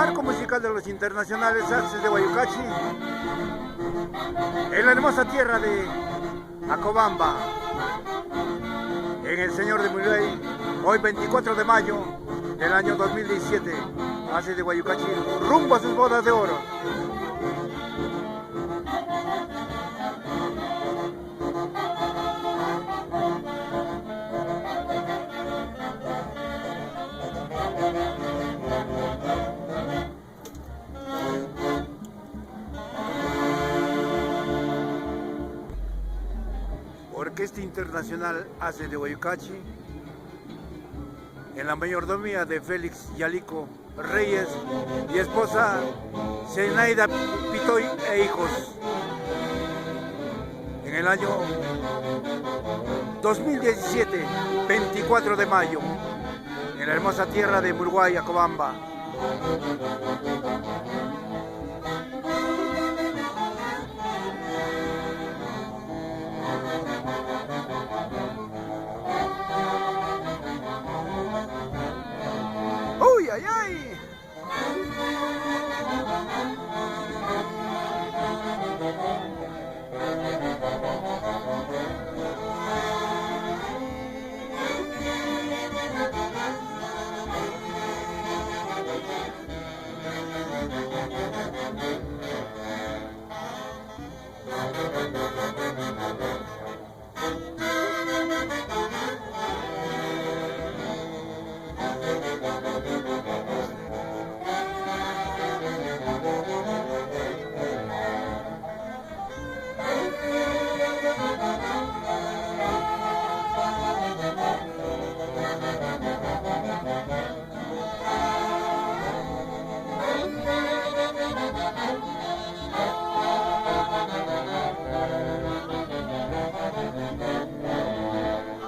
marco musical de los internacionales Axes de Guayucachi, en la hermosa tierra de Acobamba, en el Señor de Murray, hoy 24 de mayo del año 2017, Axes de Guayucachi, rumbo a sus bodas de oro. Orquesta Internacional Axes de Guayucachi, en la mayordomía de Félix Yalico Reyes y esposa Zenaida Pitoy e hijos, en el año 2017, 24 de mayo, en la hermosa tierra de Murguay, Acobamba. ¡Uy, ay, ay!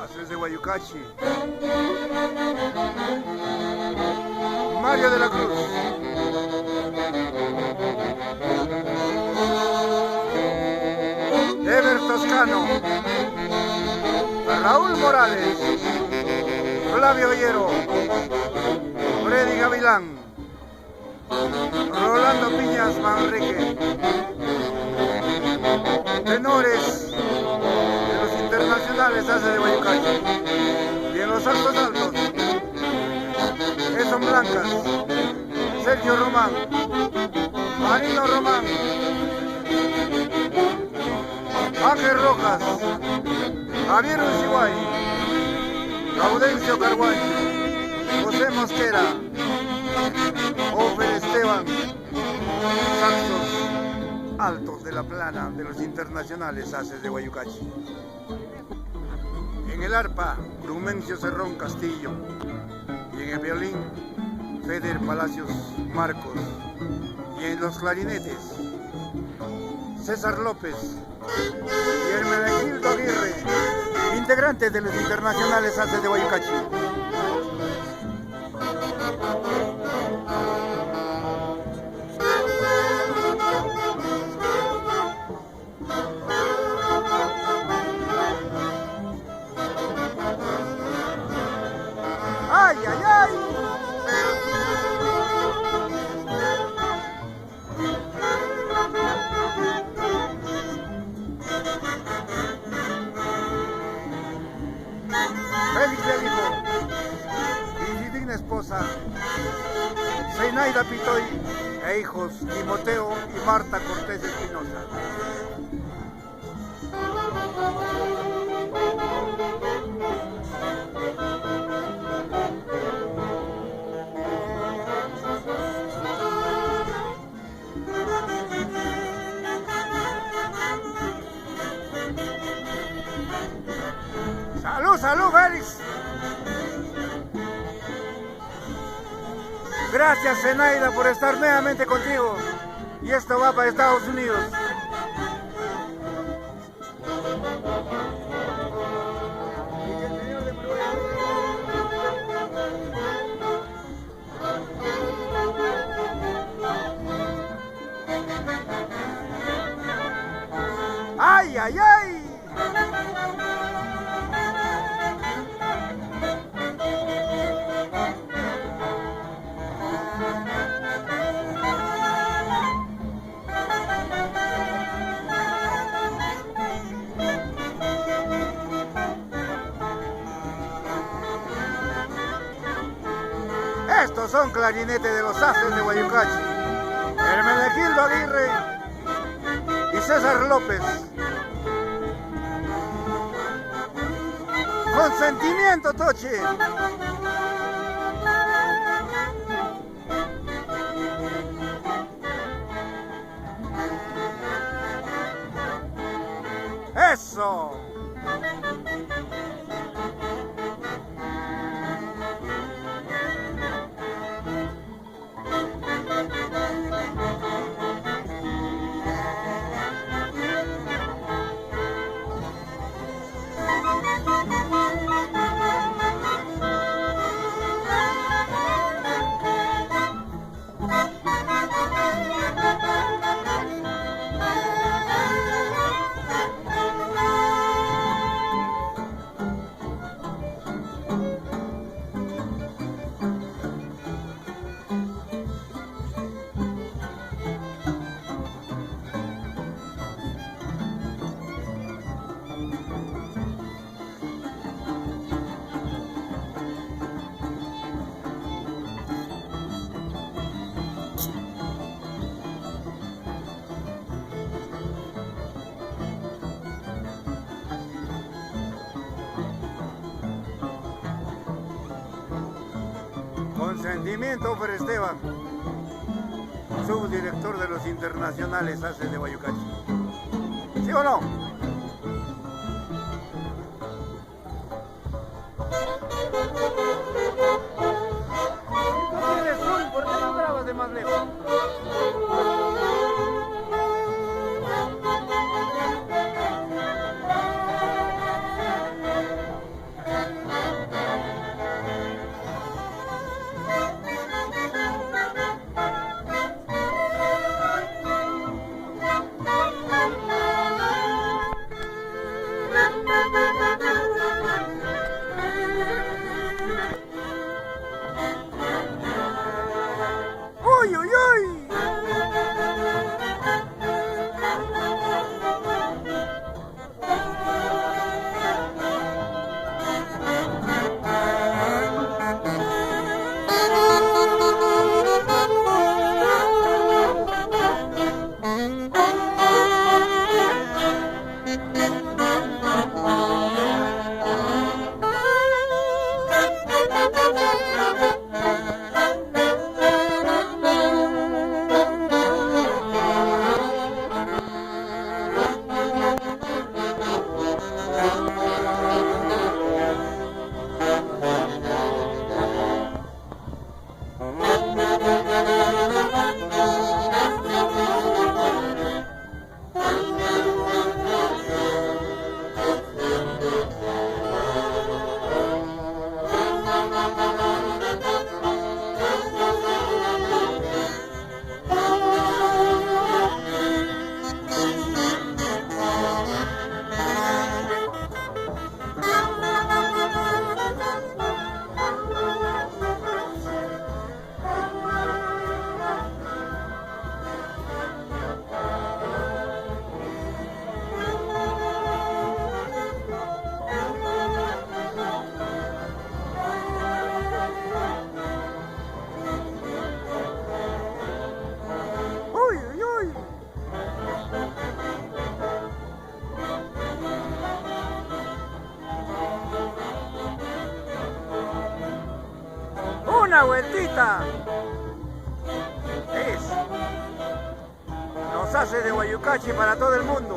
Axes de Guayucachi, Mario de la Cruz, Ever Toscano, Raúl Morales, Flavio Ollero, Freddy Gavilán, Rolando Piñas Manrique, tenores de los internacionales Axes de Guayucachi, y en los altos altos, Edson Blancas, Sergio Román, Marino Román, Ángel Rojas, Javier Uciguay, Gaudencio Carguay, José Mosquera, Ofer Esteban, saxos altos de la plana de los internacionales Axes de Guayucachi. En el arpa, Grumencio Cerrón Castillo, y en el violín, Feder Palacios Marcos, y en los clarinetes, César López y Hermenegildo Aguirre, integrantes de los internacionales Axes de Guayucachi. ¡Ay, ay, ay! Félix Yalico y divina esposa Zenaida Pitoy e hijos Timoteo y Marta Cortés Espinosa. ¡Salud, salud, Félix! Gracias, Zenaida, por estar nuevamente contigo. Y esto va para Estados Unidos. ¡Ay, ay, ay! Estos son clarinetes de los Haces de Guayucachi. Hermenegildo Aguirre y César López. Consentimiento, Toche. ¡Eso! Consentimiento por Esteban, subdirector de los internacionales Haces de Guayucachi. ¿Sí o no? ¿Tú tienes zoom? ¿Por qué no grabas de más lejos? ¡Uy, uy, uy! Una vueltita. Es los Haces de Guayucachi para todo el mundo.